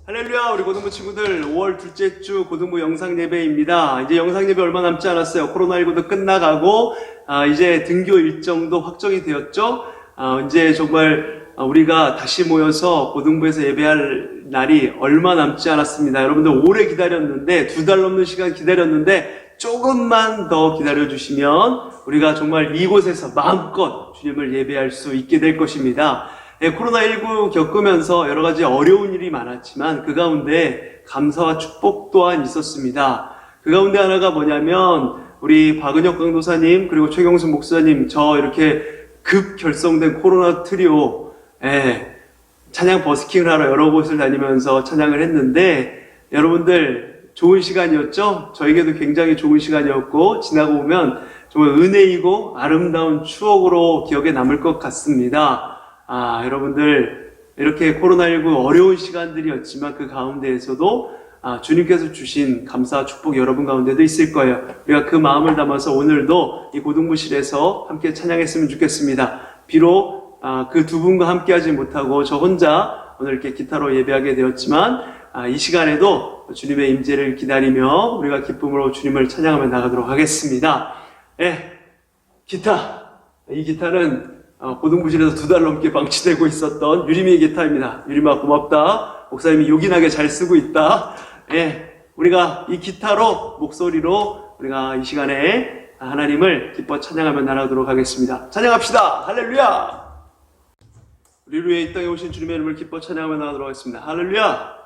할렐루야, 우리 고등부 친구들 5월 둘째 주 고등부 영상 예배입니다. 이제 영상 예배 얼마 남지 않았어요. 코로나19도 끝나가고 이제 등교 일정도 확정이 되었죠. 이제 정말 우리가 다시 모여서 고등부에서 예배할 날이 얼마 남지 않았습니다. 여러분들 오래 기다렸는데 2달 넘는 시간 기다렸는데 조금만 더 기다려주시면 우리가 정말 이곳에서 마음껏 주님을 예배할 수 있게 될 것입니다. 코로나19 겪으면서 여러 가지 어려운 일이 많았지만 그 가운데 감사와 축복 또한 있었습니다. 그 가운데 하나가 뭐냐면 우리 박은혁 강도사님 그리고 최경순 목사님 저 이렇게 급 결성된 코로나 트리오 찬양 버스킹을 하러 여러 곳을 다니면서 찬양을 했는데 여러분들 좋은 시간이었죠? 저에게도 굉장히 좋은 시간이었고 지나고 보면 정말 은혜이고 아름다운 추억으로 기억에 남을 것 같습니다. 여러분들 이렇게 코로나19 어려운 시간들이었지만 그 가운데에서도 주님께서 주신 감사와 축복 여러분 가운데도 있을 거예요. 우리가 그 마음을 담아서 오늘도 이 고등부실에서 함께 찬양했으면 좋겠습니다. 비록 그 두 분과 함께 하지 못하고 저 혼자 오늘 이렇게 기타로 예배하게 되었지만 이 시간에도 주님의 임재를 기다리며 우리가 기쁨으로 주님을 찬양하며 나가도록 하겠습니다. 기타. 이 기타는 고등부실에서 2달 넘게 방치되고 있었던 유림이의 기타입니다. 유림아 고맙다. 목사님이 요긴하게 잘 쓰고 있다. 우리가 이 기타로 목소리로 우리가 이 시간에 하나님을 기뻐 찬양하며 나가도록 하겠습니다. 찬양합시다. 할렐루야. 우리 위에 이 땅에 오신 주님의 이름을 기뻐 찬양하며 나가도록 하겠습니다. 할렐루야.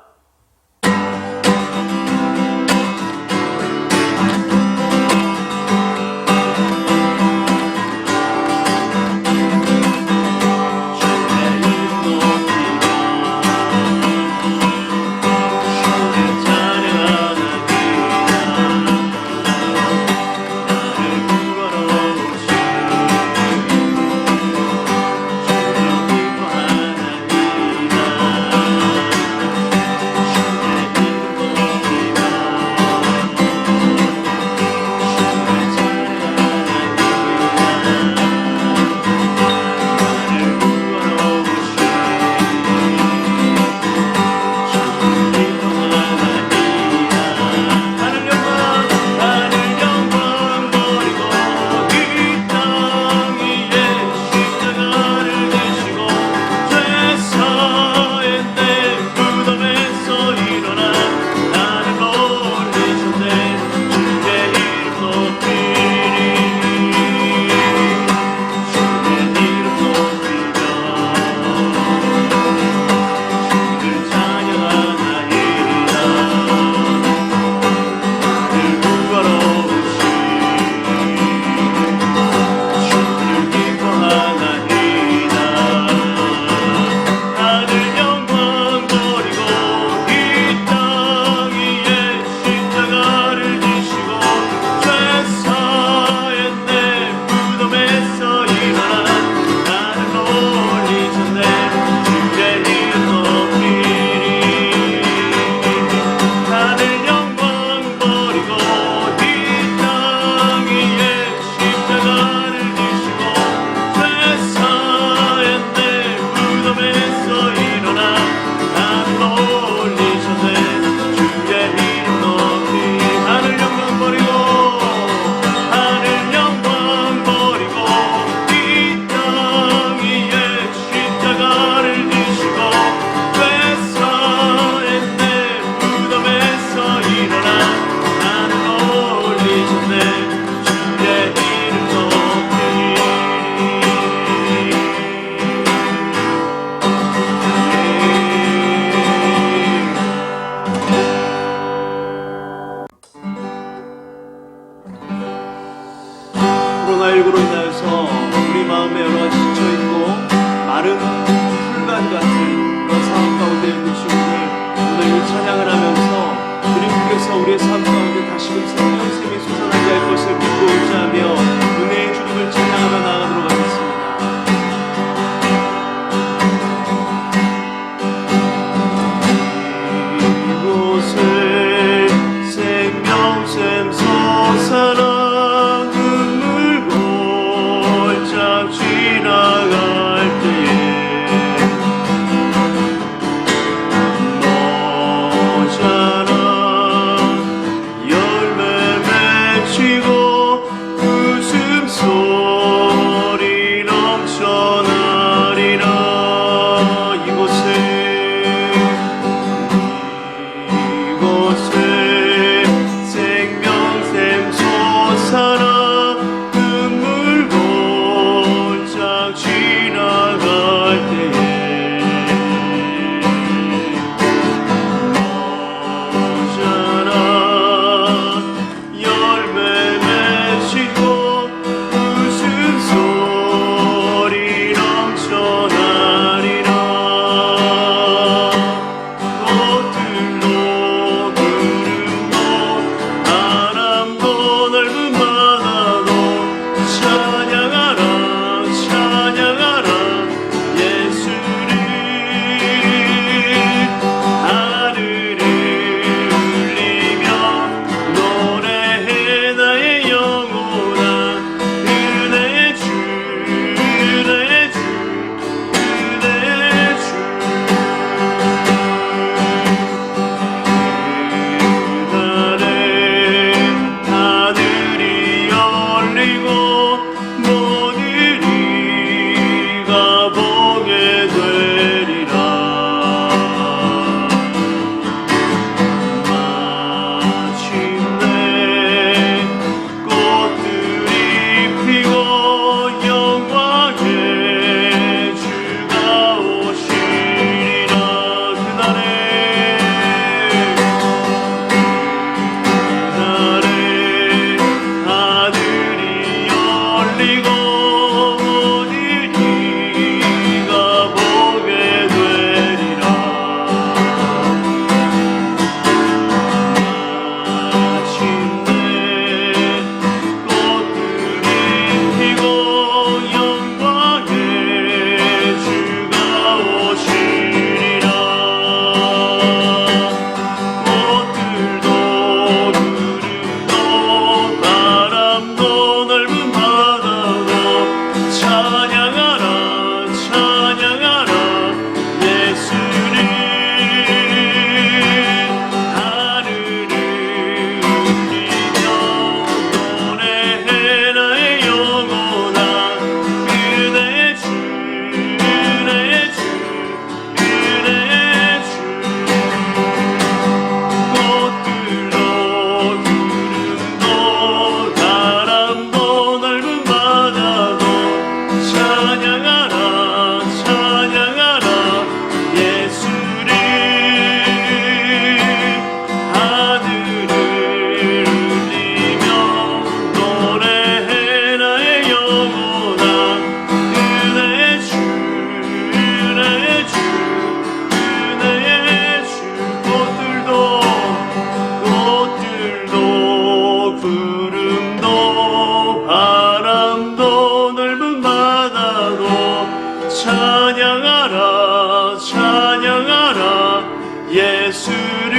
찬양하라 찬양하라 예수를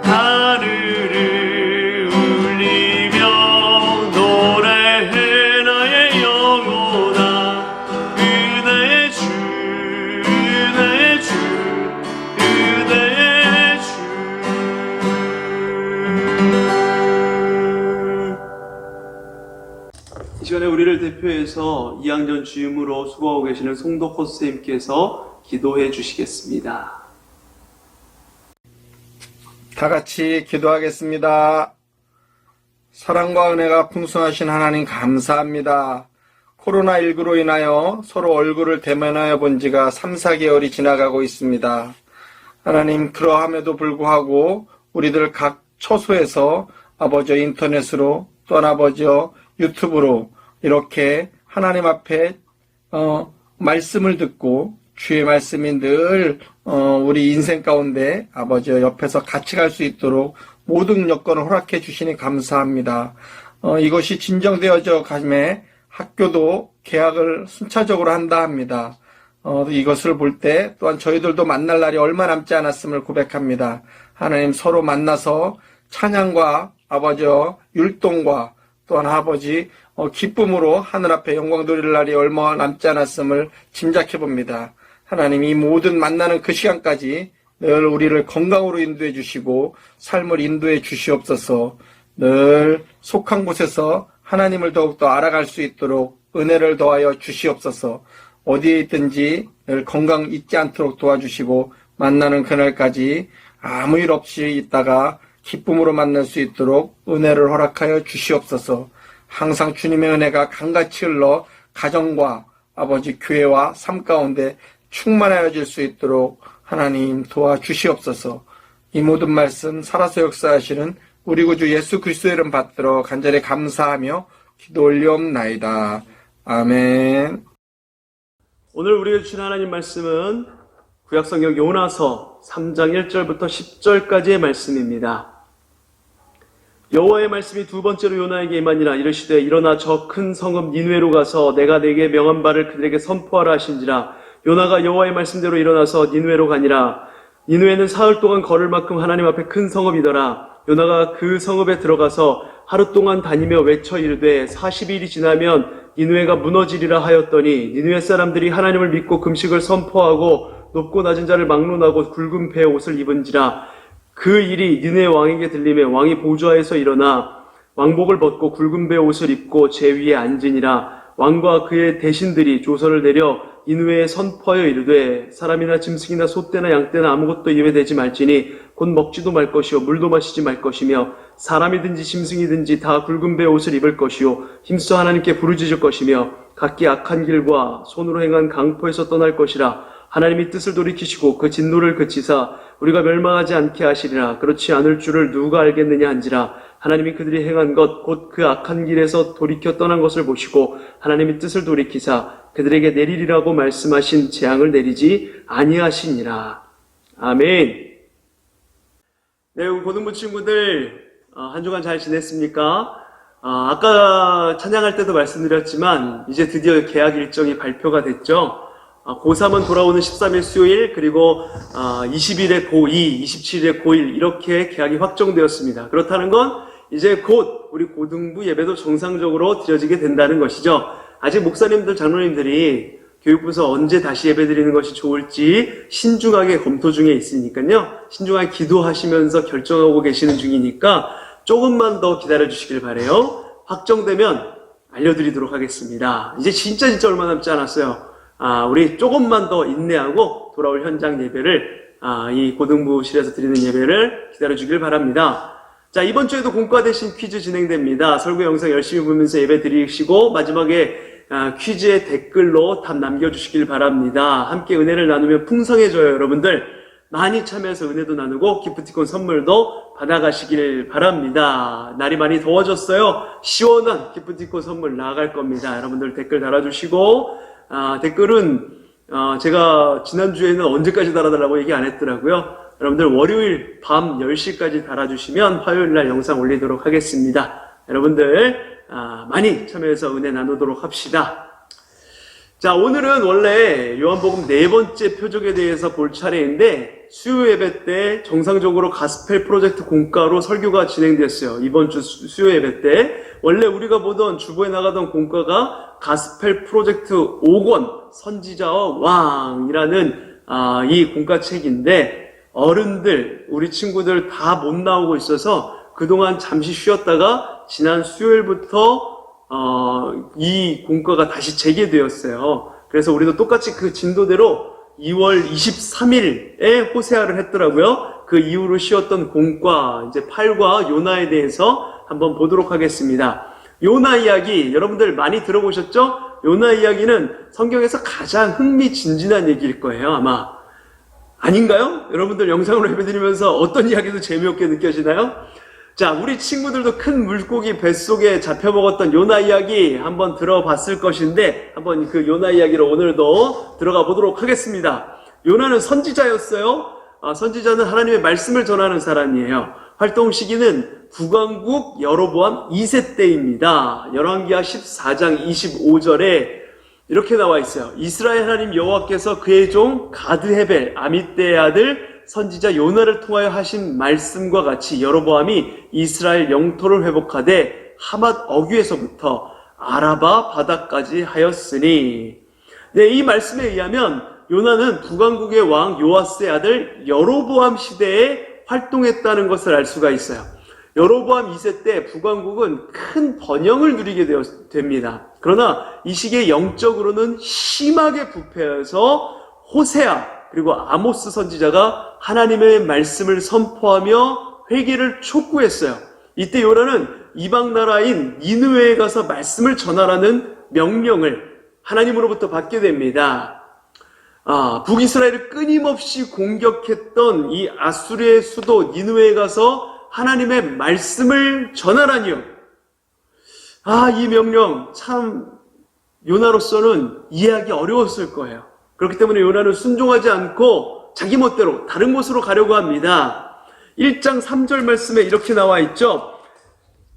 하늘을 울리며 노래해 나의 영혼아 그대의 주 그대의 주 그대의 주. 이 시간에 우리를 대표해서 2학년 주임으로 수고하고 계시는 송덕호 선생님께서 기도해 주시겠습니다. 다 같이 기도하겠습니다. 사랑과 은혜가 풍성하신 하나님 감사합니다. 코로나19로 인하여 서로 얼굴을 대면하여 본 지가 3, 4개월이 지나가고 있습니다. 하나님, 그러함에도 불구하고 우리들 각 처소에서 아버지 인터넷으로 또한 아버지 유튜브로 이렇게 하나님 앞에 말씀을 듣고 주의 말씀이 늘 우리 인생 가운데 아버지 옆에서 같이 갈 수 있도록 모든 여건을 허락해 주시니 감사합니다. 이것이 진정되어져 가매 학교도 개학을 순차적으로 한다 합니다. 이것을 볼 때 또한 저희들도 만날 날이 얼마 남지 않았음을 고백합니다. 하나님, 서로 만나서 찬양과 아버지 율동과 또한 아버지 기쁨으로 하늘 앞에 영광 돌릴 날이 얼마 남지 않았음을 짐작해 봅니다. 하나님, 이 모든 만나는 그 시간까지 늘 우리를 건강으로 인도해 주시고 삶을 인도해 주시옵소서. 늘 속한 곳에서 하나님을 더욱더 알아갈 수 있도록 은혜를 더하여 주시옵소서. 어디에 있든지 늘 건강 잊지 않도록 도와주시고 만나는 그날까지 아무 일 없이 있다가 기쁨으로 만날 수 있도록 은혜를 허락하여 주시옵소서. 항상 주님의 은혜가 강같이 흘러 가정과 아버지 교회와 삶 가운데 충만하여질 수 있도록 하나님 도와주시옵소서. 이 모든 말씀 살아서 역사하시는 우리 구주 예수 그리스도의 이름 받들어 간절히 감사하며 기도 올리옵나이다. 아멘. 오늘 우리에게 주신 하나님 말씀은 구약성경 요나서 3장 1절부터 10절까지의 말씀입니다. 여호와의 말씀이 두 번째로 요나에게 임하니라. 이르시되 일어나 저 큰 성읍 니느웨로 가서 내가 네게 명한 바를 그들에게 선포하라 하신지라. 요나가 여호와의 말씀대로 일어나서 니느웨로 가니라. 니느웨는 사흘 동안 걸을 만큼 하나님 앞에 큰 성읍이더라. 요나가 그 성읍에 들어가서 하루 동안 다니며 외쳐 이르되 40일이 지나면 니느웨가 무너지리라 하였더니 니느웨 사람들이 하나님을 믿고 금식을 선포하고 높고 낮은 자를 막론하고 굵은 배의 옷을 입은지라. 그 일이 니느웨 왕에게 들리매 왕이 보좌에서 일어나 왕복을 벗고 굵은 배의 옷을 입고 제 위에 앉으니라. 왕과 그의 대신들이 조서를 내려 니느웨에 선포하여 이르되 사람이나 짐승이나 소떼나 양떼나 아무것도 입에 대지 말지니 곧 먹지도 말 것이요 물도 마시지 말 것이며 사람이든지 짐승이든지 다 굵은 배의 옷을 입을 것이요 힘써 하나님께 부르짖을 것이며 각기 악한 길과 손으로 행한 강포에서 떠날 것이라. 하나님이 뜻을 돌이키시고 그 진노를 그치사 우리가 멸망하지 않게 하시리라. 그렇지 않을 줄을 누가 알겠느냐 한지라. 하나님이 그들이 행한 것 곧 그 악한 길에서 돌이켜 떠난 것을 보시고 하나님이 뜻을 돌이키사 그들에게 내리리라고 말씀하신 재앙을 내리지 아니하시니라. 아멘. 네, 우리 고등부 친구들 한 주간 잘 지냈습니까? 아까 찬양할 때도 말씀드렸지만 이제 드디어 개학 일정이 발표가 됐죠. 고3은 돌아오는 13일 수요일, 그리고 20일에 고2, 27일에 고1 이렇게 개학이 확정되었습니다. 그렇다는 건 이제 곧 우리 고등부 예배도 정상적으로 드려지게 된다는 것이죠. 아직 목사님들, 장로님들이 교육부에서 언제 다시 예배 드리는 것이 좋을지 신중하게 검토 중에 있으니까요. 신중하게 기도하시면서 결정하고 계시는 중이니까 조금만 더 기다려 주시길 바라요. 확정되면 알려드리도록 하겠습니다. 이제 진짜 얼마 남지 않았어요. 우리 조금만 더 인내하고 돌아올 현장 예배를, 이 고등부실에서 드리는 예배를 기다려주길 바랍니다. 자, 이번 주에도 공과 대신 퀴즈 진행됩니다. 설교 영상 열심히 보면서 예배 드리시고 마지막에 퀴즈의 댓글로 답 남겨주시길 바랍니다. 함께 은혜를 나누면 풍성해져요. 여러분들 많이 참여해서 은혜도 나누고 기프티콘 선물도 받아가시길 바랍니다. 날이 많이 더워졌어요. 시원한 기프티콘 선물 나아갈 겁니다. 여러분들 댓글 달아주시고, 댓글은 제가 지난주에는 언제까지 달아달라고 얘기 안 했더라고요. 여러분들 월요일 밤 10시까지 달아주시면 화요일날 영상 올리도록 하겠습니다. 여러분들 많이 참여해서 은혜 나누도록 합시다. 자, 오늘은 원래 요한복음 네 번째 표적에 대해서 볼 차례인데 수요 예배 때 정상적으로 가스펠 프로젝트 공과로 설교가 진행됐어요. 이번 주 수요 예배 때 원래 우리가 보던 주보에 나가던 공과가 가스펠 프로젝트 5권 선지자와 왕이라는 이 공과책인데 어른들, 우리 친구들 다 못 나오고 있어서 그동안 잠시 쉬었다가 지난 수요일부터 이 공과가 다시 재개되었어요. 그래서 우리도 똑같이 그 진도대로 2월 23일에 호세아를 했더라고요. 그 이후로 쉬었던 공과, 이제 8과 요나에 대해서 한번 보도록 하겠습니다. 요나 이야기, 여러분들 많이 들어보셨죠? 요나 이야기는 성경에서 가장 흥미진진한 얘기일 거예요, 아마. 아닌가요? 여러분들 영상으로 예배드리면서 어떤 이야기도 재미없게 느껴지나요? 자, 우리 친구들도 큰 물고기 뱃속에 잡혀먹었던 요나 이야기 한번 들어봤을 것인데 한번 그 요나 이야기로 오늘도 들어가 보도록 하겠습니다. 요나는 선지자였어요. 선지자는 하나님의 말씀을 전하는 사람이에요. 활동 시기는 국왕국 여로보암 2세 때입니다. 열왕기하 14장 25절에 이렇게 나와 있어요. 이스라엘 하나님 여호와께서 그의 종 가드헤벨 아미떼의 아들 선지자 요나를 통하여 하신 말씀과 같이 여로보암이 이스라엘 영토를 회복하되 하맛 어귀에서부터 아라바 바다까지 하였으니. 네, 이 말씀에 의하면 요나는 북왕국의 왕 요아스의 아들 여로보암 시대에 활동했다는 것을 알 수가 있어요. 여로보암 2세 때 북왕국은 큰 번영을 누리게 됩니다. 그러나 이 시기에 영적으로는 심하게 부패해서 호세아 그리고 아모스 선지자가 하나님의 말씀을 선포하며 회개를 촉구했어요. 이때 요나는 이방 나라인 니느웨에 가서 말씀을 전하라는 명령을 하나님으로부터 받게 됩니다. 북이스라엘을 끊임없이 공격했던 이 아수르의 수도 니느웨에 가서 하나님의 말씀을 전하라니요. 이 명령 참 요나로서는 이해하기 어려웠을 거예요. 그렇기 때문에 요나는 순종하지 않고 자기 멋대로 다른 곳으로 가려고 합니다. 1장 3절 말씀에 이렇게 나와 있죠.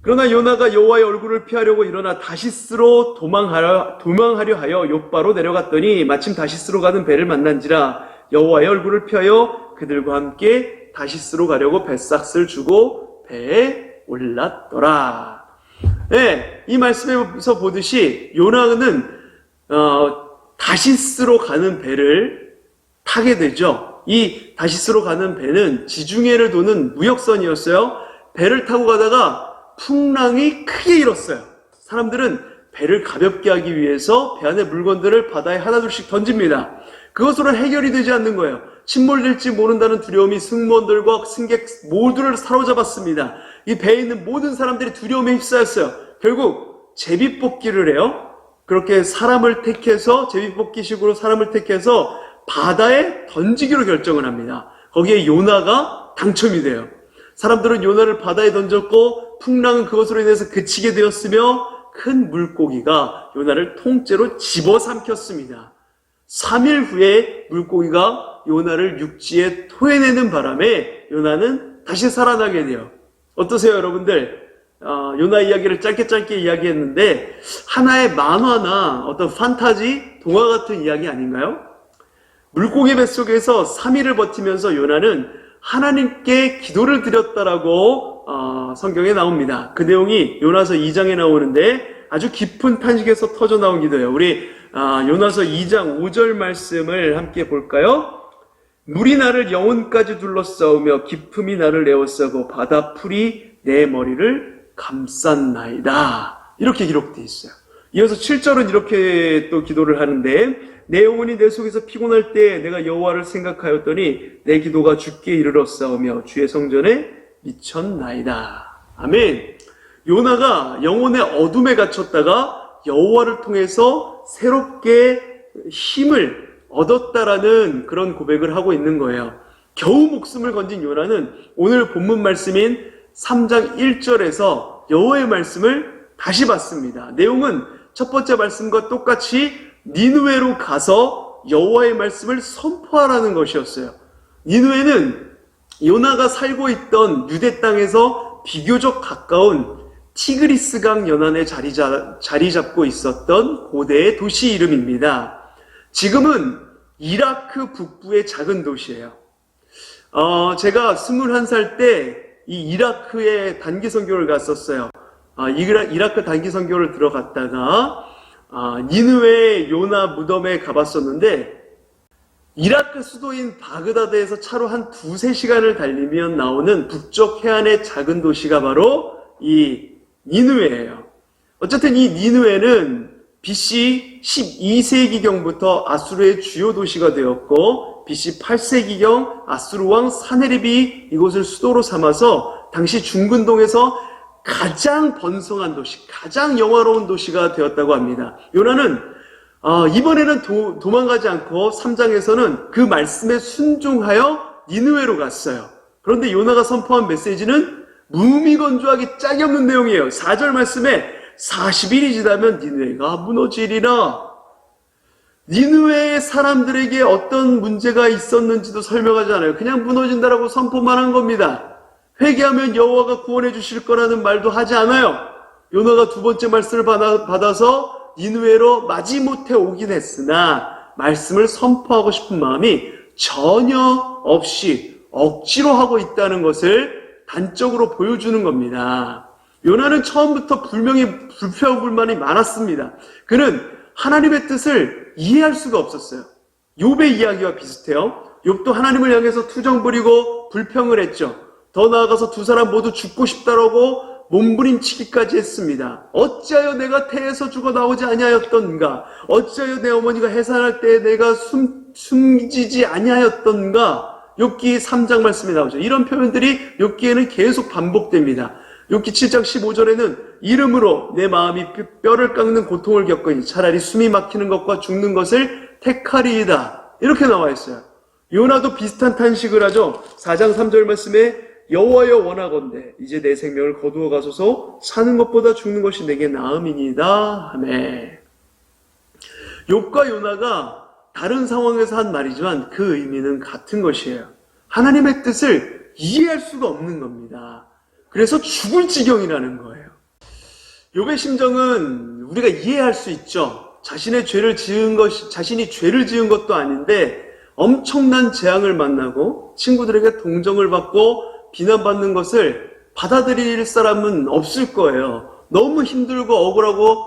그러나 요나가 여호와의 얼굴을 피하려고 일어나 다시스로 도망하려 하여 욥바로 내려갔더니 마침 다시스로 가는 배를 만난지라 여호와의 얼굴을 피하여 그들과 함께 다시스로 가려고 뱃삭을 주고 배에 올랐더라. 네, 이 말씀에서 보듯이 요나는 다시스로 가는 배를 타게 되죠. 이 다시스로 가는 배는 지중해를 도는 무역선이었어요. 배를 타고 가다가 풍랑이 크게 일었어요. 사람들은 배를 가볍게 하기 위해서 배 안에 물건들을 바다에 하나둘씩 던집니다. 그것으로 해결이 되지 않는 거예요. 침몰될지 모른다는 두려움이 승무원들과 승객 모두를 사로잡았습니다. 이 배에 있는 모든 사람들이 두려움에 휩싸였어요. 결국 제비뽑기를 해요. 그렇게 사람을 택해서 제비뽑기식으로 사람을 택해서 바다에 던지기로 결정을 합니다. 거기에 요나가 당첨이 돼요. 사람들은 요나를 바다에 던졌고 풍랑은 그것으로 인해서 그치게 되었으며 큰 물고기가 요나를 통째로 집어삼켰습니다. 3일 후에 물고기가 요나를 육지에 토해내는 바람에 요나는 다시 살아나게 돼요. 어떠세요, 여러분들? 요나 이야기를 짧게 이야기했는데 하나의 만화나 어떤 판타지, 동화 같은 이야기 아닌가요? 물고기 뱃속에서 3일을 버티면서 요나는 하나님께 기도를 드렸다라고 성경에 나옵니다. 그 내용이 요나서 2장에 나오는데 아주 깊은 탄식에서 터져 나온 기도예요. 우리 요나서 2장 5절 말씀을 함께 볼까요? 물이 나를 영혼까지 둘러싸우며 깊음이 나를 에워싸고 바다 풀이 내 머리를 감쌌나이다. 이렇게 기록되어 있어요. 이어서 7절은 이렇게 또 기도를 하는데 내 영혼이 내 속에서 피곤할 때 내가 여호와를 생각하였더니 내 기도가 주께 이르렀사오며 주의 성전에 미쳤나이다. 아멘. 요나가 영혼의 어둠에 갇혔다가 여호와를 통해서 새롭게 힘을 얻었다라는 그런 고백을 하고 있는 거예요. 겨우 목숨을 건진 요나는 오늘 본문 말씀인 3장 1절에서 여호와의 말씀을 다시 받습니다. 내용은 첫 번째 말씀과 똑같이 니느웨로 가서 여호와의 말씀을 선포하라는 것이었어요. 니느웨는 요나가 살고 있던 유대 땅에서 비교적 가까운 티그리스강 연안에 자리 잡고 있었던 고대의 도시 이름입니다. 지금은 이라크 북부의 작은 도시예요. 제가 21살 때 이 이라크에 단기 선교를 갔었어요. 이라크 단기 선교를 들어갔다가 니느웨 요나 무덤에 가봤었는데, 이라크 수도인 바그다드에서 차로 한 2-3시간을 달리면 나오는 북쪽 해안의 작은 도시가 바로 이 니느웨예요. 어쨌든 이 니느웨는 BC 12세기경부터 아수르의 주요 도시가 되었고, BC 8세기경 아수르 왕 사네립이 이곳을 수도로 삼아서 당시 중근동에서 가장 번성한 도시, 가장 영화로운 도시가 되었다고 합니다. 요나는 이번에는 도망가지 않고 3장에서는 그 말씀에 순종하여 니느웨로 갔어요. 그런데 요나가 선포한 메시지는 무미건조하기 짝이 없는 내용이에요. 4절 말씀에 40일이 지나면 니느웨가 무너지리라. 니느웨의 사람들에게 어떤 문제가 있었는지도 설명하지 않아요. 그냥 무너진다라고 선포만 한 겁니다. 회개하면 여호와가 구원해 주실 거라는 말도 하지 않아요. 요나가 2번째 말씀을 받아서 니느웨로 마지못해 오긴 했으나 말씀을 선포하고 싶은 마음이 전혀 없이 억지로 하고 있다는 것을 단적으로 보여주는 겁니다. 요나는 처음부터 불평불만이 많았습니다. 그는 하나님의 뜻을 이해할 수가 없었어요. 욥의 이야기와 비슷해요. 욥도 하나님을 향해서 투정 부리고 불평을 했죠. 더 나아가서 두 사람 모두 죽고 싶다라고 몸부림치기까지 했습니다. 어찌하여 내가 태에서 죽어 나오지 아니하였던가? 어찌하여 내 어머니가 해산할 때에 내가 숨지지 아니하였던가? 욥기 3장 말씀에 나오죠. 이런 표현들이 욥기에는 계속 반복됩니다. 욥기 7장 15절에는 이름으로 내 마음이 뼈를 깎는 고통을 겪으니 차라리 숨이 막히는 것과 죽는 것을 택하리이다. 이렇게 나와 있어요. 요나도 비슷한 탄식을 하죠. 4장 3절 말씀에 여호와여 원하건대 이제 내 생명을 거두어 가소서 사는 것보다 죽는 것이 내게 나음이니이다 하매. 욥과 요나가 다른 상황에서 한 말이지만 그 의미는 같은 것이에요. 하나님의 뜻을 이해할 수가 없는 겁니다. 그래서 죽을 지경이라는 거예요. 욥의 심정은 우리가 이해할 수 있죠. 자신이 죄를 지은 것도 아닌데 엄청난 재앙을 만나고 친구들에게 동정을 받고 비난받는 것을 받아들일 사람은 없을 거예요. 너무 힘들고 억울하고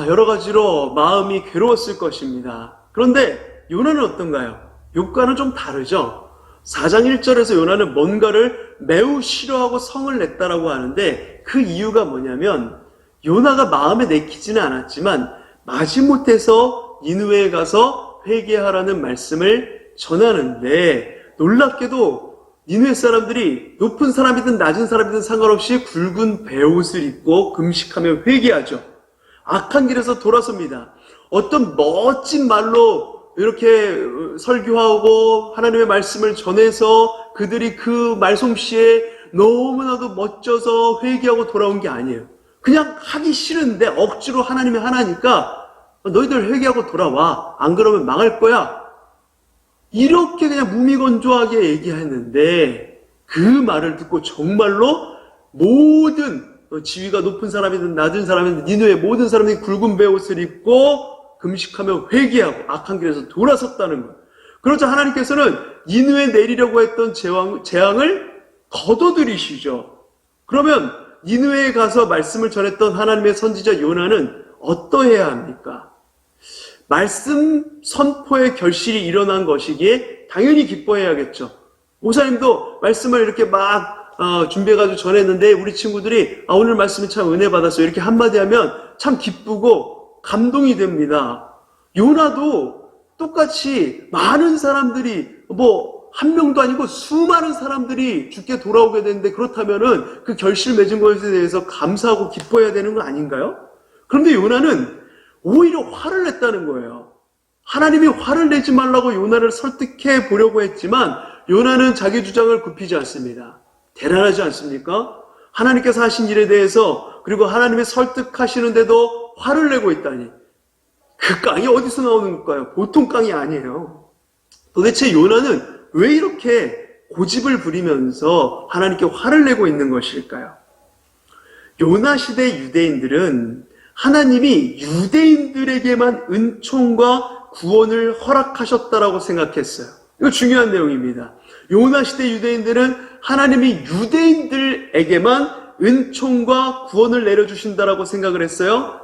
여러 가지로 마음이 괴로웠을 것입니다. 그런데 요나는 어떤가요? 욥과는 좀 다르죠. 4장 1절에서 요나는 뭔가를 매우 싫어하고 성을 냈다라고 하는데 그 이유가 뭐냐면 요나가 마음에 내키지는 않았지만 마지못해서 니느웨에 가서 회개하라는 말씀을 전하는데 놀랍게도 니느웨 사람들이 높은 사람이든 낮은 사람이든 상관없이 굵은 베옷을 입고 금식하며 회개하죠. 악한 길에서 돌아섭니다. 어떤 멋진 말로 이렇게 설교하고 하나님의 말씀을 전해서 그들이 그 말솜씨에 너무나도 멋져서 회개하고 돌아온 게 아니에요. 그냥 하기 싫은데 억지로 하나님이 하나니까 너희들 회개하고 돌아와. 안 그러면 망할 거야. 이렇게 그냥 무미건조하게 얘기했는데 그 말을 듣고 정말로 모든 지위가 높은 사람이든 낮은 사람이든 니느웨 모든 사람들이 굵은 베옷을 입고 금식하며 회개하고 악한 길에서 돌아섰다는 것. 그러자 하나님께서는 니느웨에 내리려고 했던 재앙을 거둬들이시죠. 그러면 니느웨에 가서 말씀을 전했던 하나님의 선지자 요나는 어떠해야 합니까? 말씀 선포의 결실이 일어난 것이기에 당연히 기뻐해야겠죠. 목사님도 말씀을 이렇게 막 준비해가지고 전했는데 우리 친구들이 오늘 말씀이 참 은혜 받았어요. 이렇게 한마디 하면 참 기쁘고 감동이 됩니다. 요나도 똑같이 많은 사람들이 한 명도 아니고 수많은 사람들이 죽게 돌아오게 되는데 그렇다면은 그 결실 맺은 것에 대해서 감사하고 기뻐해야 되는 거 아닌가요? 그런데 요나는 오히려 화를 냈다는 거예요. 하나님이 화를 내지 말라고 요나를 설득해 보려고 했지만 요나는 자기 주장을 굽히지 않습니다. 대단하지 않습니까? 하나님께서 하신 일에 대해서 그리고 하나님이 설득하시는데도 화를 내고 있다니. 그 깡이 어디서 나오는 걸까요? 보통 깡이 아니에요. 도대체 요나는 왜 이렇게 고집을 부리면서 하나님께 화를 내고 있는 것일까요? 요나 시대 유대인들은 하나님이 유대인들에게만 은총과 구원을 허락하셨다라고 생각했어요. 이거 중요한 내용입니다. 요나 시대 유대인들은 하나님이 유대인들에게만 은총과 구원을 내려주신다라고 생각을 했어요.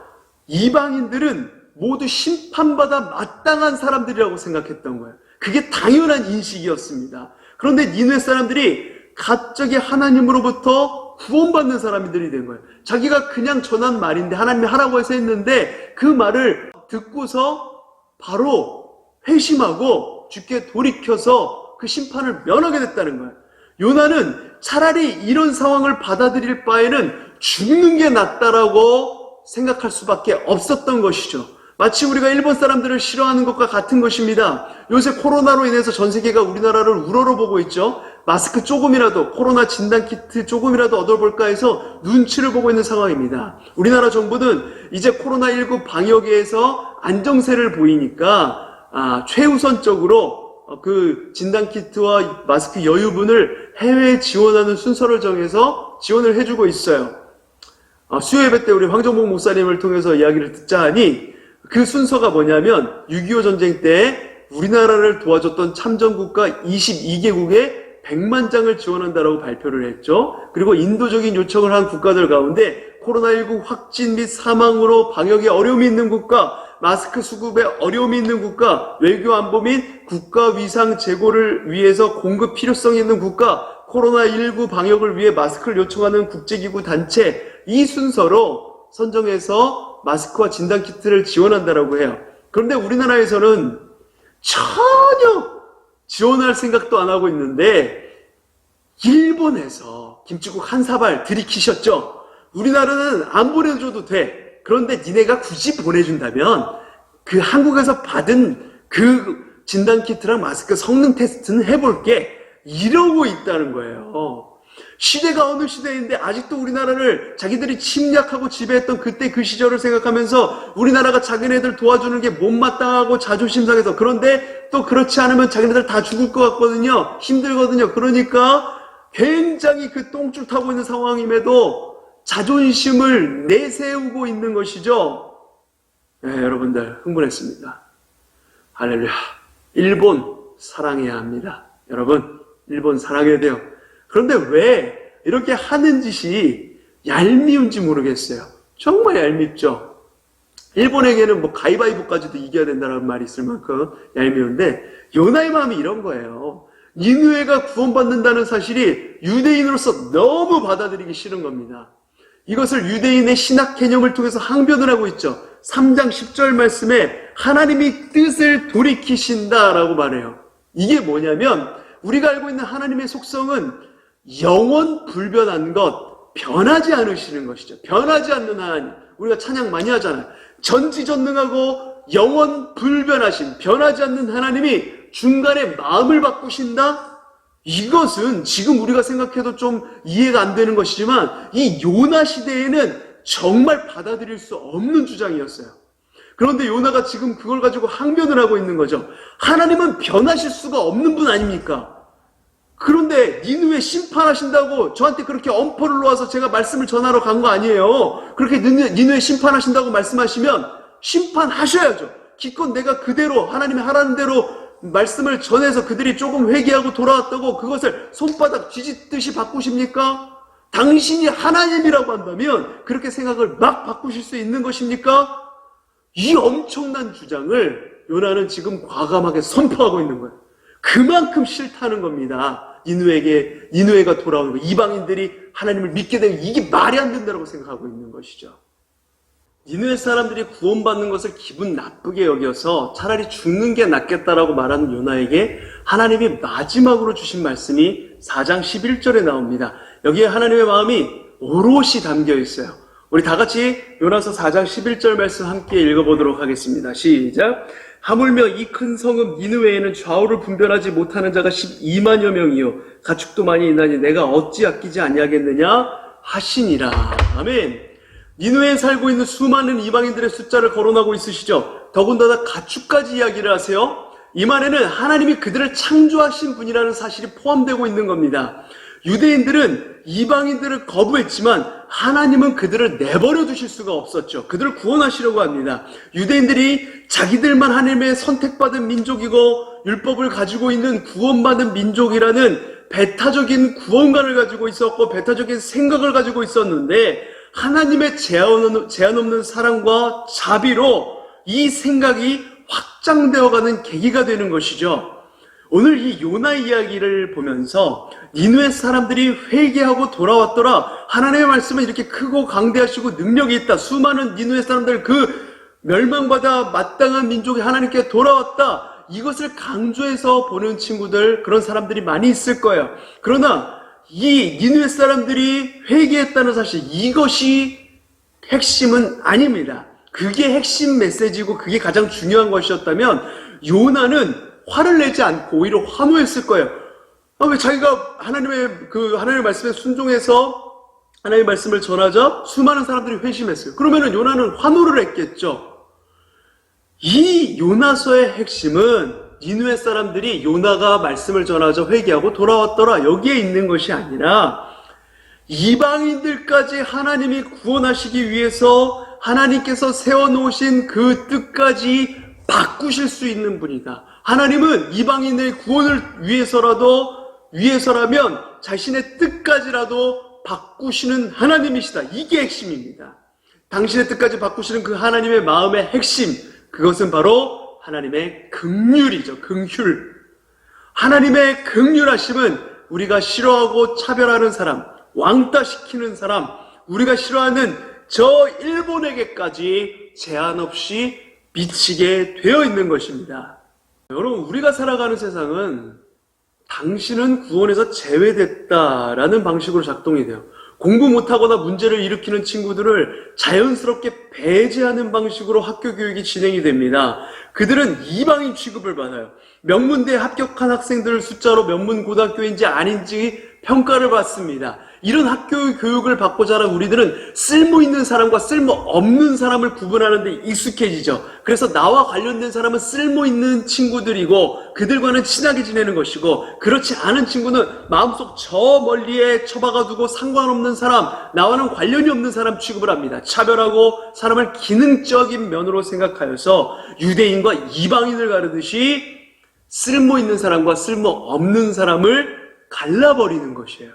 이방인들은 모두 심판받아 마땅한 사람들이라고 생각했던 거예요. 그게 당연한 인식이었습니다. 그런데 니느웨 사람들이 갑자기 하나님으로부터 구원받는 사람들이 된 거예요. 자기가 그냥 전한 말인데 하나님이 하라고 해서 했는데 그 말을 듣고서 바로 회심하고 주께 돌이켜서 그 심판을 면하게 됐다는 거예요. 요나는 차라리 이런 상황을 받아들일 바에는 죽는 게 낫다라고 생각할 수밖에 없었던 것이죠. 마치 우리가 일본 사람들을 싫어하는 것과 같은 것입니다. 요새 코로나로 인해서 전 세계가 우리나라를 우러러보고 있죠. 마스크 조금이라도, 코로나 진단키트 조금이라도 얻어볼까 해서 눈치를 보고 있는 상황입니다. 우리나라 정부는 이제 코로나19 방역에서 안정세를 보이니까 최우선적으로 그 진단키트와 마스크 여유분을 해외에 지원하는 순서를 정해서 지원을 해주고 있어요. 수요예배 때 우리 황정복 목사님을 통해서 이야기를 듣자 하니 그 순서가 뭐냐면 6.25 전쟁 때 우리나라를 도와줬던 참전국가 22개국에 100만 장을 지원한다라고 발표를 했죠. 그리고 인도적인 요청을 한 국가들 가운데 코로나19 확진 및 사망으로 방역에 어려움이 있는 국가, 마스크 수급에 어려움이 있는 국가, 외교 안보 및 국가 위상 제고를 위해서 공급 필요성이 있는 국가, 코로나19 방역을 위해 마스크를 요청하는 국제기구 단체, 이 순서로 선정해서 마스크와 진단키트를 지원한다라고 해요. 그런데 우리나라에서는 전혀 지원할 생각도 안 하고 있는데 일본에서 김치국 한 사발 들이키셨죠. 우리나라는 안 보내줘도 돼. 그런데 니네가 굳이 보내준다면 그 한국에서 받은 그 진단키트랑 마스크 성능 테스트는 해볼게. 이러고 있다는 거예요. 시대가 어느 시대인데 아직도 우리나라를 자기들이 침략하고 지배했던 그때 그 시절을 생각하면서 우리나라가 자기네들 도와주는 게 못마땅하고 자존심 상해서, 그런데 또 그렇지 않으면 자기네들 다 죽을 것 같거든요. 힘들거든요. 그러니까 굉장히 그 똥줄 타고 있는 상황임에도 자존심을 내세우고 있는 것이죠. 네, 여러분들 흥분했습니다. 할렐루야. 일본 사랑해야 합니다. 여러분, 일본 사랑해야 돼요. 그런데 왜 이렇게 하는 짓이 얄미운지 모르겠어요. 정말 얄밉죠. 일본에게는 뭐 가위바위보까지도 이겨야 된다는 말이 있을 만큼 얄미운데 요나의 마음이 이런 거예요. 니느웨가 구원받는다는 사실이 유대인으로서 너무 받아들이기 싫은 겁니다. 이것을 유대인의 신학 개념을 통해서 항변을 하고 있죠. 3장 10절 말씀에 하나님이 뜻을 돌이키신다라고 말해요. 이게 뭐냐면 우리가 알고 있는 하나님의 속성은 영원 불변한 것, 변하지 않으시는 것이죠. 변하지 않는 하나님. 우리가 찬양 많이 하잖아요. 전지전능하고 영원 불변하신, 변하지 않는 하나님이 중간에 마음을 바꾸신다? 이것은 지금 우리가 생각해도 좀 이해가 안 되는 것이지만 이 요나 시대에는 정말 받아들일 수 없는 주장이었어요. 그런데 요나가 지금 그걸 가지고 항변을 하고 있는 거죠. 하나님은 변하실 수가 없는 분 아닙니까? 그런데 니느웨 심판하신다고 저한테 그렇게 엄포를 놓아서 제가 말씀을 전하러 간 거 아니에요. 그렇게 니느웨 심판하신다고 말씀하시면 심판하셔야죠. 기껏 내가 그대로 하나님이 하라는 대로 말씀을 전해서 그들이 조금 회개하고 돌아왔다고 그것을 손바닥 뒤집듯이 바꾸십니까? 당신이 하나님이라고 한다면 그렇게 생각을 막 바꾸실 수 있는 것입니까? 이 엄청난 주장을 요나는 지금 과감하게 선포하고 있는 거예요. 그만큼 싫다는 겁니다. 니느웨가 돌아오는 거, 이방인들이 하나님을 믿게 되면 이게 말이 안 된다고 생각하고 있는 것이죠. 니느웨 사람들이 구원받는 것을 기분 나쁘게 여겨서 차라리 죽는 게 낫겠다라고 말하는 요나에게 하나님이 마지막으로 주신 말씀이 4장 11절에 나옵니다. 여기에 하나님의 마음이 오롯이 담겨 있어요. 우리 다 같이 요나서 4장 11절 말씀 함께 읽어보도록 하겠습니다. 시작. 하물며 이 큰 성읍 니느웨에는 좌우를 분별하지 못하는 자가 12만여 명이요 가축도 많이 있나니 내가 어찌 아끼지 아니하겠느냐 하시니라. 아멘. 니느웨에 살고 있는 수많은 이방인들의 숫자를 거론하고 있으시죠. 더군다나 가축까지 이야기를 하세요. 이 말에는 하나님이 그들을 창조하신 분이라는 사실이 포함되고 있는 겁니다. 유대인들은 이방인들을 거부했지만 하나님은 그들을 내버려 두실 수가 없었죠. 그들을 구원하시려고 합니다. 유대인들이 자기들만 하나님의 선택받은 민족이고 율법을 가지고 있는 구원받은 민족이라는 배타적인 구원관을 가지고 있었고 배타적인 생각을 가지고 있었는데 하나님의 제한 없는 사랑과 자비로 이 생각이 확장되어가는 계기가 되는 것이죠. 오늘 이 요나 이야기를 보면서 니느웨 사람들이 회개하고 돌아왔더라. 하나님의 말씀은 이렇게 크고 강대하시고 능력이 있다. 수많은 니느웨 사람들 그 멸망받아 마땅한 민족이 하나님께 돌아왔다. 이것을 강조해서 보는 친구들, 그런 사람들이 많이 있을 거예요. 그러나 이 니느웨 사람들이 회개했다는 사실, 이것이 핵심은 아닙니다. 그게 핵심 메시지고 그게 가장 중요한 것이었다면 요나는 화를 내지 않고 오히려 환호했을 거예요. 왜 자기가 하나님의 말씀에 순종해서 하나님의 말씀을 전하자 수많은 사람들이 회심했어요. 그러면은 요나는 환호를 했겠죠. 이 요나서의 핵심은 니느웨 사람들이 요나가 말씀을 전하자 회개하고 돌아왔더라 여기에 있는 것이 아니라 이방인들까지 하나님이 구원하시기 위해서 하나님께서 세워놓으신 그 뜻까지 바꾸실 수 있는 분이다. 하나님은 이방인의 구원을 위해서라면 자신의 뜻까지라도 바꾸시는 하나님이시다. 이게 핵심입니다. 당신의 뜻까지 바꾸시는 그 하나님의 마음의 핵심, 그것은 바로 하나님의 긍휼이죠. 긍휼. 하나님의 긍휼하심은 우리가 싫어하고 차별하는 사람, 왕따시키는 사람, 우리가 싫어하는 저 일본에게까지 제한 없이 미치게 되어 있는 것입니다. 여러분, 우리가 살아가는 세상은 당신은 구원에서 제외됐다라는 방식으로 작동이 돼요. 공부 못하거나 문제를 일으키는 친구들을 자연스럽게 배제하는 방식으로 학교 교육이 진행이 됩니다. 그들은 이방인 취급을 받아요. 명문대에 합격한 학생들 숫자로 명문고등학교인지 아닌지 평가를 받습니다. 이런 학교 교육을 받고 자란 우리들은 쓸모있는 사람과 쓸모없는 사람을 구분하는 데 익숙해지죠. 그래서 나와 관련된 사람은 쓸모있는 친구들이고 그들과는 친하게 지내는 것이고, 그렇지 않은 친구는 마음속 저 멀리에 처박아 두고 상관없는 사람, 나와는 관련이 없는 사람 취급을 합니다. 차별하고 사람을 기능적인 면으로 생각하여서 유대인과 이방인을 가르듯이 쓸모있는 사람과 쓸모없는 사람을 갈라버리는 것이에요.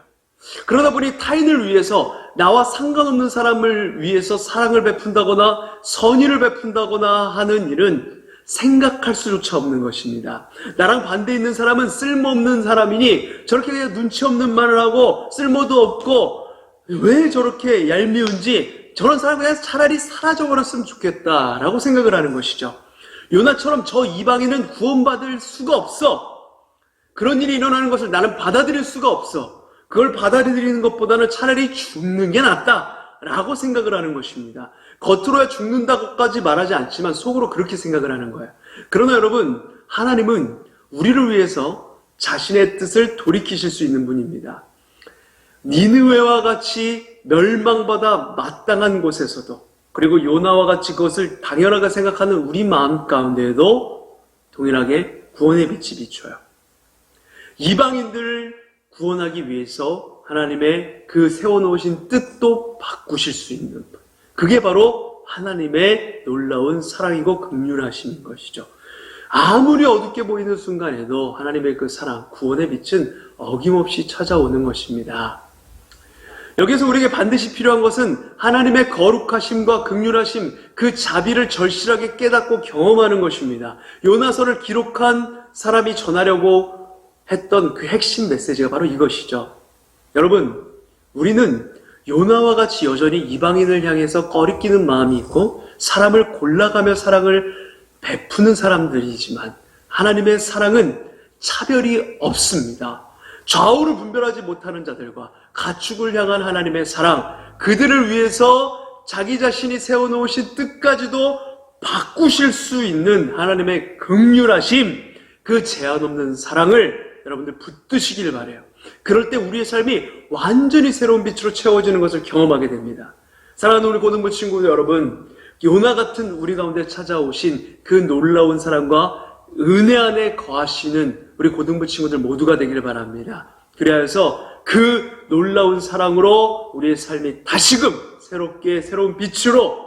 그러다 보니 타인을 위해서, 나와 상관없는 사람을 위해서 사랑을 베푼다거나 선의를 베푼다거나 하는 일은 생각할 수조차 없는 것입니다. 나랑 반대 있는 사람은 쓸모없는 사람이니 저렇게 그냥 눈치 없는 말을 하고 쓸모도 없고 왜 저렇게 얄미운지, 저런 사람 그냥 차라리 사라져버렸으면 좋겠다라고 생각을 하는 것이죠. 요나처럼 저 이방인은 구원받을 수가 없어. 그런 일이 일어나는 것을 나는 받아들일 수가 없어. 그걸 받아들이는 것보다는 차라리 죽는 게 낫다라고 생각을 하는 것입니다. 겉으로야 죽는다고까지 말하지 않지만 속으로 그렇게 생각을 하는 거예요. 그러나 여러분, 하나님은 우리를 위해서 자신의 뜻을 돌이키실 수 있는 분입니다. 니느웨와 같이 멸망받아 마땅한 곳에서도, 그리고 요나와 같이 그것을 당연하게 생각하는 우리 마음 가운데에도 동일하게 구원의 빛이 비춰요. 이방인들을 구원하기 위해서 하나님의 그 세워놓으신 뜻도 바꾸실 수 있는 분, 그게 바로 하나님의 놀라운 사랑이고 긍휼하심인 것이죠. 아무리 어둡게 보이는 순간에도 하나님의 그 사랑, 구원의 빛은 어김없이 찾아오는 것입니다. 여기서 우리에게 반드시 필요한 것은 하나님의 거룩하심과 긍휼하심, 그 자비를 절실하게 깨닫고 경험하는 것입니다. 요나서를 기록한 사람이 전하려고 했던 그 핵심 메시지가 바로 이것이죠. 여러분, 우리는 요나와 같이 여전히 이방인을 향해서 꺼리끼는 마음이 있고 사람을 골라가며 사랑을 베푸는 사람들이지만 하나님의 사랑은 차별이 없습니다. 좌우를 분별하지 못하는 자들과 가축을 향한 하나님의 사랑, 그들을 위해서 자기 자신이 세워놓으신 뜻까지도 바꾸실 수 있는 하나님의 긍휼하심, 그 제한 없는 사랑을 여러분들 붙드시길 바라요. 그럴 때 우리의 삶이 완전히 새로운 빛으로 채워지는 것을 경험하게 됩니다. 사랑하는 우리 고등부 친구들 여러분, 요나 같은 우리 가운데 찾아오신 그 놀라운 사랑과 은혜 안에 거하시는 우리 고등부 친구들 모두가 되기를 바랍니다. 그래서 그 놀라운 사랑으로 우리의 삶이 다시금 새롭게 새로운 빛으로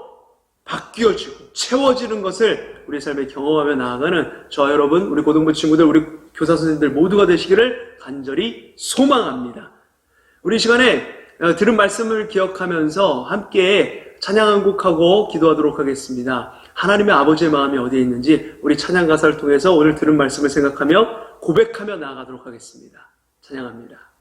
바뀌어지고 채워지는 것을 우리 삶에 경험하며 나아가는 저 여러분, 우리 고등부 친구들, 우리 교사 선생님들 모두가 되시기를 간절히 소망합니다. 우리 시간에 들은 말씀을 기억하면서 함께 찬양 한 곡하고 기도하도록 하겠습니다. 하나님의 아버지의 마음이 어디에 있는지 우리 찬양 가사를 통해서 오늘 들은 말씀을 생각하며 고백하며 나아가도록 하겠습니다. 찬양합니다.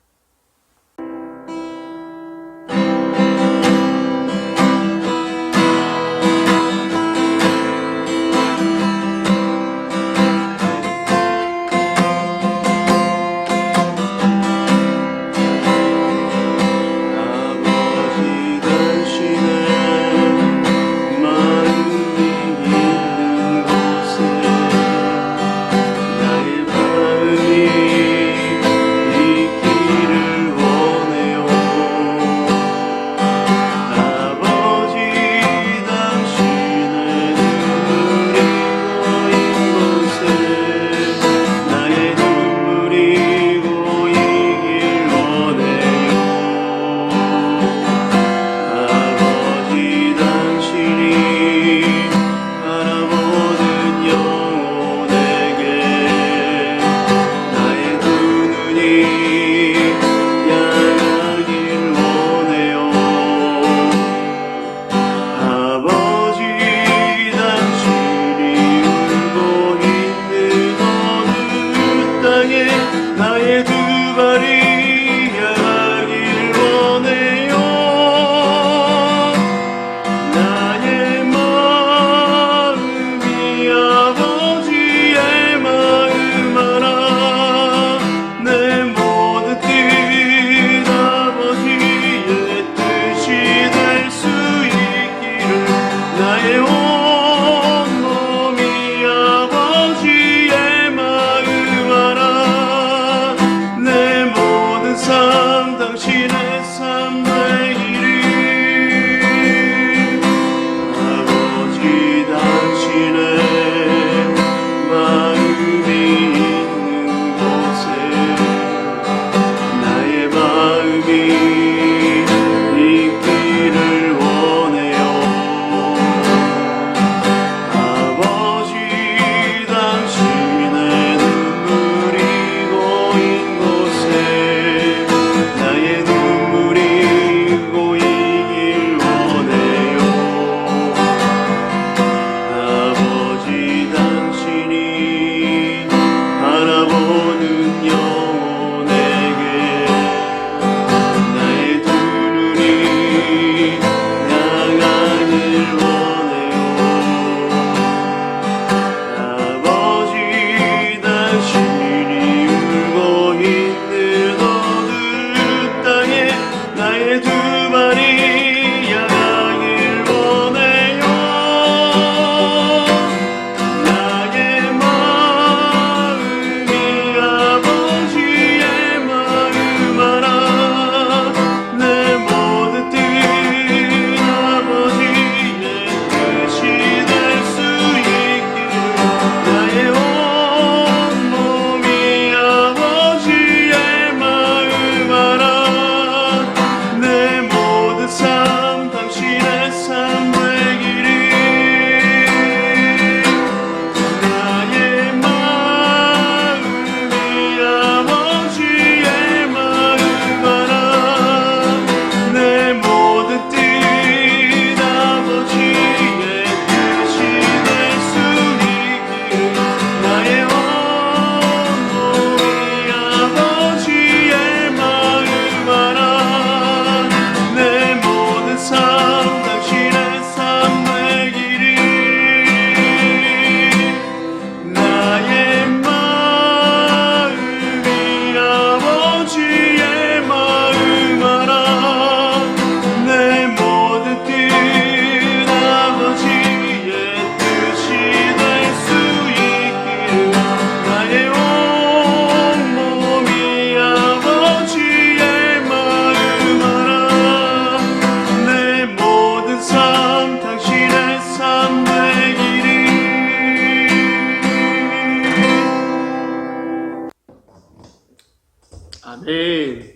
아멘.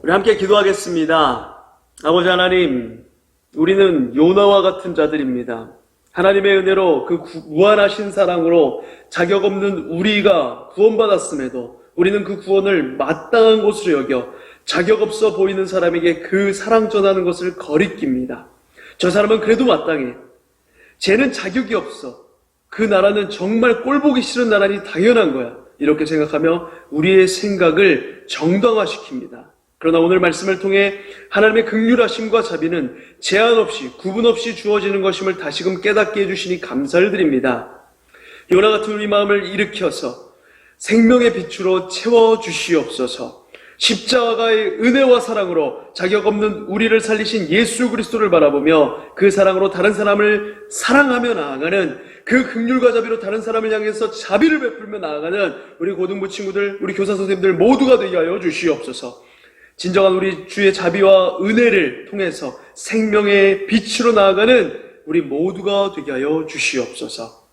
우리 함께 기도하겠습니다. 아버지 하나님, 우리는 요나와 같은 자들입니다. 하나님의 은혜로 그 무한하신 사랑으로 자격 없는 우리가 구원받았음에도 우리는 그 구원을 마땅한 것으로 여겨 자격 없어 보이는 사람에게 그 사랑 전하는 것을 거리낍니다. 저 사람은 그래도 마땅해. 쟤는 자격이 없어. 그 나라는 정말 꼴보기 싫은 나라니 당연한 거야. 이렇게 생각하며 우리의 생각을 정당화시킵니다. 그러나 오늘 말씀을 통해 하나님의 긍휼하심과 자비는 제한 없이 구분 없이 주어지는 것임을 다시금 깨닫게 해주시니 감사를 드립니다. 요나 같은 우리 마음을 일으켜서 생명의 빛으로 채워주시옵소서. 십자가의 은혜와 사랑으로 자격 없는 우리를 살리신 예수 그리스도를 바라보며 그 사랑으로 다른 사람을 사랑하며 나아가는, 그 긍휼과 자비로 다른 사람을 향해서 자비를 베풀며 나아가는 우리 고등부 친구들, 우리 교사 선생님들 모두가 되게 하여 주시옵소서. 진정한 우리 주의 자비와 은혜를 통해서 생명의 빛으로 나아가는 우리 모두가 되게 하여 주시옵소서.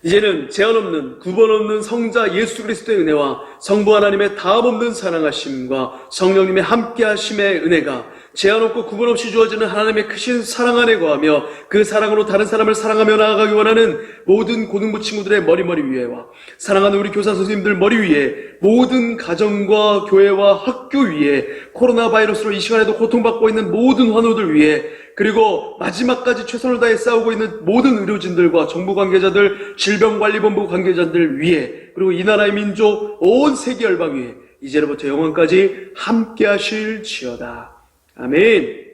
이제는 제한 없는, 구분 없는 성자 예수 그리스도의 은혜와 성부 하나님의 다함 없는 사랑하심과 성령님의 함께하심의 은혜가 제한 없고 구분 없이 주어지는 하나님의 크신 사랑 안에 거하며 그 사랑으로 다른 사람을 사랑하며 나아가기 원하는 모든 고등부 친구들의 머리 위에와 사랑하는 우리 교사 선생님들 머리 위에, 모든 가정과 교회와 학교 위에, 코로나 바이러스로 이 시간에도 고통받고 있는 모든 환우들 위에, 그리고 마지막까지 최선을 다해 싸우고 있는 모든 의료진들과 정부 관계자들, 질병관리본부 관계자들 위에, 그리고 이 나라의 민족, 온 세계 열방 위에 이제로부터 영원까지 함께 하실지어다. 아멘.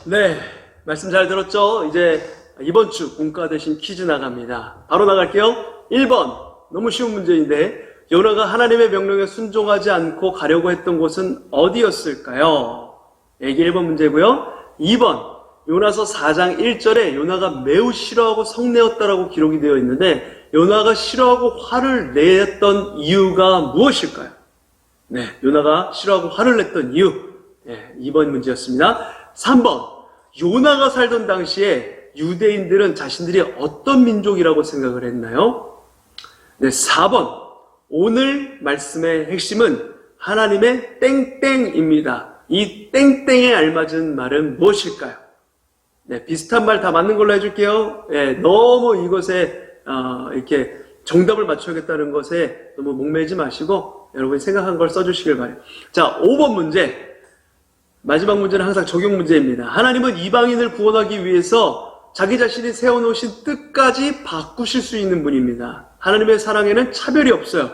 네, 말씀 잘 들었죠? 이제 이번 주 공과 대신 퀴즈 나갑니다. 바로 나갈게요. 1번, 너무 쉬운 문제인데 요나가 하나님의 명령에 순종하지 않고 가려고 했던 곳은 어디였을까요? 이게 1번 문제고요. 2번, 요나서 4장 1절에 요나가 매우 싫어하고 성내었다라고 기록이 되어 있는데 요나가 싫어하고 화를 냈던 이유가 무엇일까요? 네, 요나가 싫어하고 화를 냈던 이유. 네, 2번 문제였습니다. 3번, 요나가 살던 당시에 유대인들은 자신들이 어떤 민족이라고 생각을 했나요? 네, 4번, 오늘 말씀의 핵심은 하나님의 땡땡입니다. 이 땡땡에 알맞은 말은 무엇일까요? 네, 비슷한 말 다 맞는 걸로 해줄게요. 네, 너무 이것에 이렇게 정답을 맞춰야겠다는 것에 너무 목매지 마시고 여러분이 생각한 걸 써주시길 바래요. 자, 5번 문제. 마지막 문제는 항상 적용 문제입니다. 하나님은 이방인을 구원하기 위해서 자기 자신이 세워놓으신 뜻까지 바꾸실 수 있는 분입니다. 하나님의 사랑에는 차별이 없어요.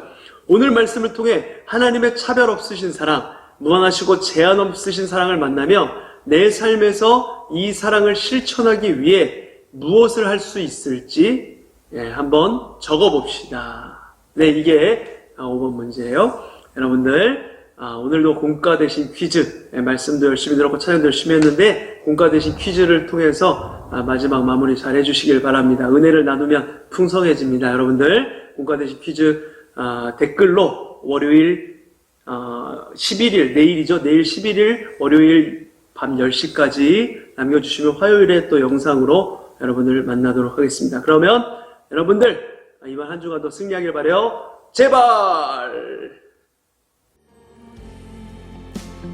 오늘 말씀을 통해 하나님의 차별 없으신 사랑, 무한하시고 제한 없으신 사랑을 만나며 내 삶에서 이 사랑을 실천하기 위해 무엇을 할 수 있을지 한번 적어봅시다. 네, 이게 5번 문제예요. 여러분들 오늘도 공과 대신 퀴즈, 말씀도 열심히 들었고 찬양도 열심히 했는데 공과 대신 퀴즈를 통해서 마지막 마무리 잘 해주시길 바랍니다. 은혜를 나누면 풍성해집니다. 여러분들 공과 대신 퀴즈 댓글로 월요일 11일, 내일이죠. 내일 11일 월요일 밤 10시까지 남겨주시면 화요일에 또 영상으로 여러분을 만나도록 하겠습니다. 그러면 여러분들 이번 한 주간도 승리하길 바라요. 제발!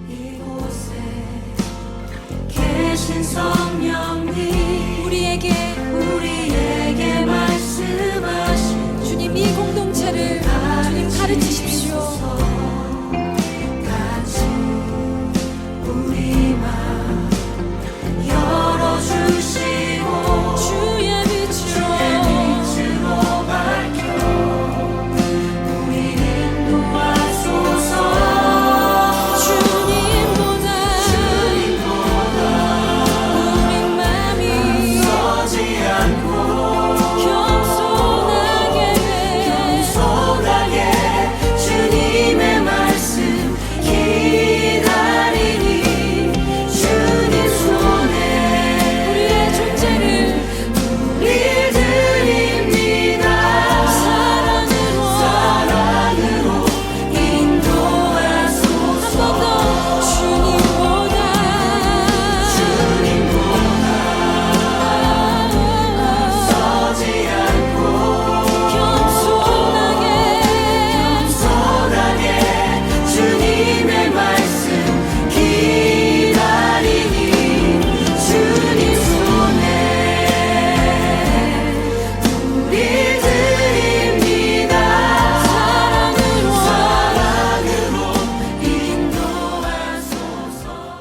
이곳에 계신 성령